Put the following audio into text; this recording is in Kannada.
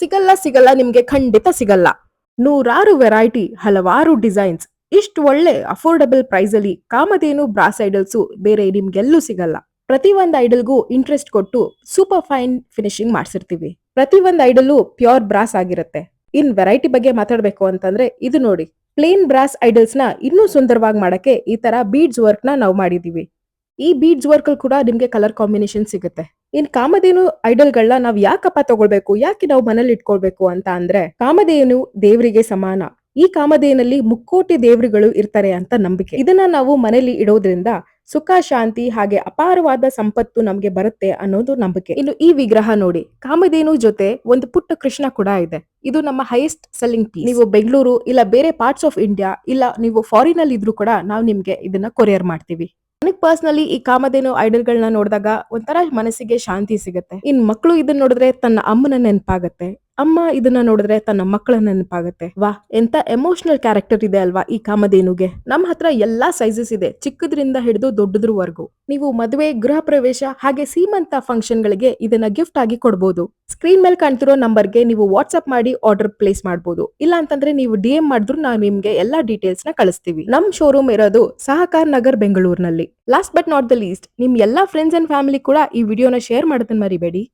ಸಿಗಲ್ಲ ಸಿಗಲ್ಲ ನಿಮ್ಗೆ ಖಂಡಿತ ಸಿಗಲ್ಲ. ನೂರಾರು ವೆರೈಟಿ, ಹಲವಾರು ಡಿಸೈನ್ಸ್, ಇಷ್ಟು ಒಳ್ಳೆ ಅಫೋರ್ಡಬಲ್ ಪ್ರೈಸ್ ಅಲ್ಲಿ ಕಾಮಧೇನು ಬ್ರಾಸ್ ಐಡಲ್ಸ್ ಬೇರೆ ನಿಮ್ಗೆಲ್ಲೂ ಸಿಗಲ್ಲ. ಪ್ರತಿ ಒಂದ್ ಐಡಲ್ಗೂ ಇಂಟ್ರೆಸ್ಟ್ ಕೊಟ್ಟು ಸೂಪರ್ ಫೈನ್ ಫಿನಿಶಿಂಗ್ ಮಾಡ್ಸಿರ್ತೀವಿ. ಪ್ರತಿ ಒಂದ್ ಐಡಲ್ಲು ಪ್ಯೂರ್ ಬ್ರಾಸ್ ಆಗಿರುತ್ತೆ. ಇನ್ ವೆರೈಟಿ ಬಗ್ಗೆ ಮಾತಾಡ್ಬೇಕು ಅಂತಂದ್ರೆ ಇದು ನೋಡಿ, ಪ್ಲೇನ್ ಬ್ರಾಸ್ ಐಡಲ್ಸ್ ನ ಇನ್ನೂ ಸುಂದರವಾಗಿ ಮಾಡಕ್ಕೆ ಈ ತರ ಬೀಡ್ಸ್ ವರ್ಕ್ ನ ನಾವು ಮಾಡಿದೀವಿ. ಈ ಬೀಡ್ಸ್ ವರ್ಕ್ ಅಲ್ಲಿ ಕೂಡ ನಿಮ್ಗೆ ಕಲರ್ ಕಾಂಬಿನೇಷನ್ ಸಿಗುತ್ತೆ. ಇನ್ ಕಾಮಧೇನು ಐಡಲ್ ಗಳನ್ನ ನಾವ್ ಯಾಕಪ್ಪ ತಗೊಳ್ಬೇಕು, ಯಾಕೆ ನಾವು ಮನೇಲಿ ಇಟ್ಕೊಳ್ಬೇಕು ಅಂತ ಅಂದ್ರೆ, ಕಾಮಧೇನು ದೇವರಿಗೆ ಸಮಾನ. ಈ ಕಾಮಧೇನಲ್ಲಿ ಮುಕ್ಕೋಟಿ ದೇವರುಗಳು ಇರ್ತಾರೆ ಅಂತ ನಂಬಿಕೆ. ಇದನ್ನ ನಾವು ಮನೇಲಿ ಇಡೋದ್ರಿಂದ ಸುಖ ಶಾಂತಿ ಹಾಗೆ ಅಪಾರವಾದ ಸಂಪತ್ತು ನಮ್ಗೆ ಬರುತ್ತೆ ಅನ್ನೋದು ನಂಬಿಕೆ. ಇನ್ನು ಈ ವಿಗ್ರಹ ನೋಡಿ, ಕಾಮಧೇನು ಜೊತೆ ಒಂದು ಪುಟ್ಟ ಕೃಷ್ಣ ಕೂಡ ಇದೆ. ಇದು ನಮ್ಮ ಹೈಯೆಸ್ಟ್ ಸೆಲ್ಲಿಂಗ್ ಪೀಸ್. ನೀವು ಬೆಂಗಳೂರು ಇಲ್ಲ ಬೇರೆ ಪಾರ್ಟ್ಸ್ ಆಫ್ ಇಂಡಿಯಾ ಇಲ್ಲ ನೀವು ಫಾರಿನ್ ಅಲ್ಲಿ ಇದ್ರೂ ಕೂಡ ನಾವು ನಿಮ್ಗೆ ಇದನ್ನ ಕೊರಿಯರ್ ಮಾಡ್ತೀವಿ. ನನಗ್ ಪರ್ಸನಲಿ ಈ ಕಾಮಧೇನು ಐಡಲ್ ಗಳನ್ನ ನೋಡಿದಾಗ ಒಂಥರ ಮನಸ್ಸಿಗೆ ಶಾಂತಿ ಸಿಗುತ್ತೆ. ಇನ್ ಮಕ್ಕಳು ಇದನ್ನ ನೋಡಿದ್ರೆ ತನ್ನ ಅಮ್ಮನ ನೆನಪಾಗತ್ತೆ, ಅಮ್ಮ ಇದನ್ನ ನೋಡಿದ್ರೆ ತನ್ನ ಮಕ್ಕಳ ನೆನಪಾಗತ್ತೆ. ವಾ, ಎಂತ ಎಮೋಷನಲ್ ಕ್ಯಾರೆಕ್ಟರ್ ಇದೆ ಅಲ್ವಾ ಈ ಕಾಮಧೇನುಗೆ. ನಮ್ಮ ಹತ್ರ ಎಲ್ಲಾ ಸೈಜಸ್ ಇದೆ, ಚಿಕ್ಕದ್ರಿಂದ ಹಿಡಿದು ದೊಡ್ಡದ್ರವರೆಗೂ. ನೀವು ಮದುವೆ, ಗೃಹ ಪ್ರವೇಶ ಹಾಗೆ ಸೀಮಂತ ಫಂಕ್ಷನ್ ಗಳಿಗೆ ಇದನ್ನ ಗಿಫ್ಟ್ ಆಗಿ ಕೊಡಬಹುದು. ಸ್ಕ್ರೀನ್ ಮೇಲೆ ಕಾಣ್ತಿರೋ ನಂಬರ್ಗೆ ನೀವು ವಾಟ್ಸ್ಆಪ್ ಮಾಡಿ ಆರ್ಡರ್ ಪ್ಲೇಸ್ ಮಾಡಬಹುದು. ಇಲ್ಲ ಅಂತಂದ್ರೆ ನೀವು DM ಮಾಡಿದ್ರು ನಾವು ನಿಮ್ಗೆ ಎಲ್ಲಾ ಡೀಟೇಲ್ಸ್ ನ ಕಳಿಸ್ತೀವಿ. ನಮ್ ಶೋರೂಮ್ ಇರೋದು ಸಹಕಾರ್ ನಗರ್ ಬೆಂಗಳೂರಿನಲ್ಲಿ. Last but not the least, ನಿಮ್ ಎಲ್ಲಾ ಫ್ರೆಂಡ್ಸ್ ಅಂಡ್ ಫ್ಯಾಮಿಲಿ ಕೂಡ ಈ ವಿಡಿಯೋನ ಶೇರ್ ಮಾಡೋದನ್ನ ಮರಿಬೇಡಿ.